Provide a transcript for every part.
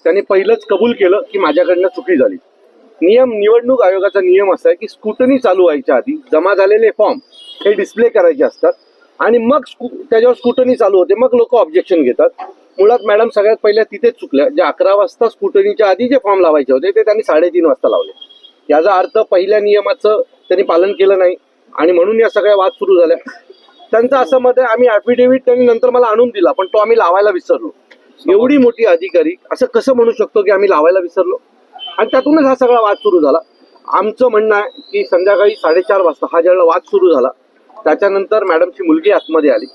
त्यांनी पहिलंच कबूल केलं की माझ्याकडनं चुकी झाली. निवडणूक आयोगाचा नियम असा आहे की स्क्रुटनी चालू व्हायच्या आधी जमा झालेले फॉर्म हे डिस्प्ले करायचे असतात आणि मग त्याच्यावर स्क्रुटनी चालू होते, मग लोक ऑब्जेक्शन घेतात. मुळात मॅडम सगळ्यात पहिल्या तिथेच चुकल्या. जे 11 वाजता स्क्रुटनीच्या आधी जे फॉर्म लावायचे होते ते त्यांनी 3:30 वाजता लावले. याचा अर्थ पहिल्या नियमाचं त्यांनी पालन केलं नाही आणि म्हणून या सगळ्या वाद सुरू झाल्या. त्यांचं असं मत आहे, आम्ही ऍफिडेव्हिट त्यांनी नंतर मला आणून दिला पण तो आम्ही लावायला विसरलो. एवढी मोठी अधिकारी असं कसं म्हणू शकतो की आम्ही लावायला विसरलो? आणि त्यातूनच हा सगळा वाद सुरू झाला. आमचं म्हणणं आहे की संध्याकाळी 4:30 वाजता हा ज्यावेळेला वाद सुरू झाला त्याच्यानंतर मॅडमची मुलगी आतमध्ये आली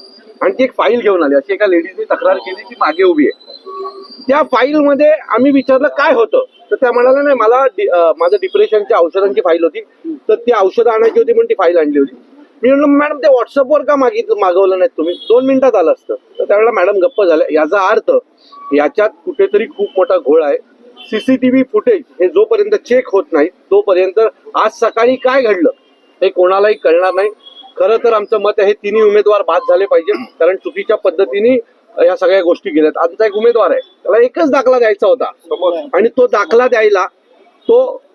आणि ती एक फाईल घेऊन आली. अशी एका लेडीजने तक्रार केली की मागे उभी आहे. त्या फाईलमध्ये आम्ही विचारलं काय होतं, तर त्या म्हणाल्या नाही मला माझं डिप्रेशनच्या औषधांची फाईल होती, तर ती औषधं आणायची होती म्हणून ती फाईल आणली होती. मी म्हणलं मॅडम ते व्हॉट्सअपवर का मागवलं नाही तुम्ही, 2 मिनिटात आलं असतं. तर त्यावेळेला मॅडम गप्प झाल्या. याचा अर्थ याच्यात कुठेतरी खूप मोठा घोळ आहे. सीसीटीव्ही फुटेज हे जोपर्यंत चेक होत नाही तोपर्यंत आज सकाळी काय घडलं हे कोणालाही कळणार नाही. खरं तर आमचं मत आहे तिन्ही उमेदवार बाद झाले पाहिजे, कारण चुकीच्या पद्धतीने या सगळ्या गोष्टी केल्यात. आमचा एक उमेदवार आहे त्याला एकच दाखला द्यायचा होता आणि तो दाखला द्यायला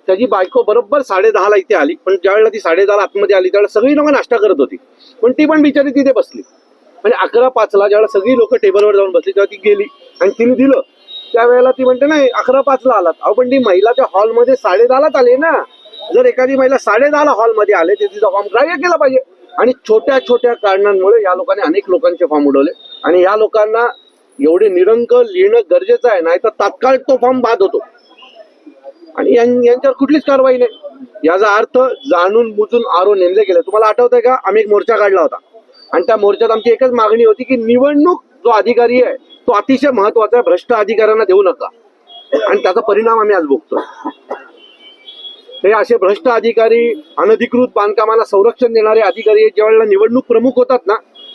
त्याची बायको बरोबर 10:30 इथे आली, पण ज्यावेळेला ती 10:30 आतमध्ये आली त्यावेळेला सगळी लोक नाश्ता करत होती पण ती पण बिचारी तिथे बसली. म्हणजे 11:05 ज्यावेळेला सगळी लोक टेबलवर जाऊन बसली तेव्हा ती गेली आणि तिने दिलं. त्यावेळेला ती म्हणते नाही 11:05 आलात. अहो पण ती महिला त्या हॉलमध्ये 10:30 आली ना. जर एखादी महिला 10:30 हॉलमध्ये आले तर तिचा फॉर्म ग्राह्य केला पाहिजे. आणि छोट्या छोट्या कारणांमुळे या लोकांनी अनेक लोकांचे फॉर्म उडवले आणि या लोकांना एवढे निरंक लिहिणं गरजेचं आहे, नाही तर तात्काळ तो फॉर्म बाद होतो आणि यांच्यावर कुठलीच कारवाई नाही. याचा अर्थ जाणून बुजून आरो नेमले गेले. तुम्हाला आठवतंय का, आम्ही एक मोर्चा काढला होता आणि त्या मोर्चात आमची एकच मागणी होती की निवडणूक जो अधिकारी आहे तो अतिशय महत्वाचा आहे, भ्रष्ट अधिकाऱ्यांना देऊ नका. आणि त्याचा परिणाम आम्ही आज भोगतोय. हे असे भ्रष्ट अधिकारी, अनधिकृत बांधकामाला संरक्षण देणारे अधिकारी ज्यावेळेला निवडणूक प्रमुख होतात ना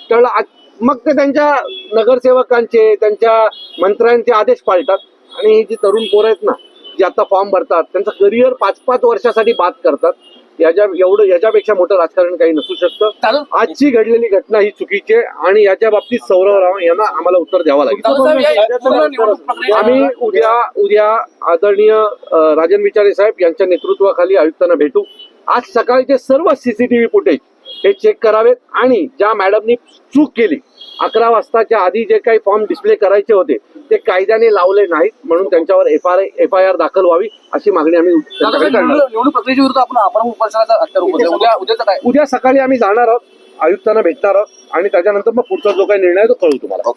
त्यावेळेला मग ते त्यांच्या नगरसेवकांचे त्यांच्या मंत्र्यांचे आदेश पाळतात आणि ही जी तरुण पोरं आहेत ना जे आता फॉर्म भरतात त्यांचं करिअर 5-5 वर्षासाठी बाद करतात. याच्यापेक्षा मोठं राजकारण काही नसू शकतं. आजची घडलेली घटना ही चुकीची आहे आणि याच्या बाबतीत सौरव राव यांना आम्हाला उत्तर द्यावं लागेल. आम्ही उद्या आदरणीय राजन विचारे साहेब यांच्या नेतृत्वाखाली आयुक्तांना भेटू. आज सकाळचे सर्व सीसीटीव्ही फुटेज हे चेक करावेत आणि ज्या मॅडमनी चूक केली 11 वाजताच्या आधी जे काही फॉर्म डिस्प्ले करायचे होते ते कायद्याने लावले नाहीत म्हणून त्यांच्यावर FIR दाखल व्हावी अशी मागणी आम्ही उद्या सकाळी आम्ही जाणार आहोत, आयुक्तांना भेटणार आहोत आणि त्याच्यानंतर मग पुढचा जो काही निर्णय तो कळू तुम्हाला.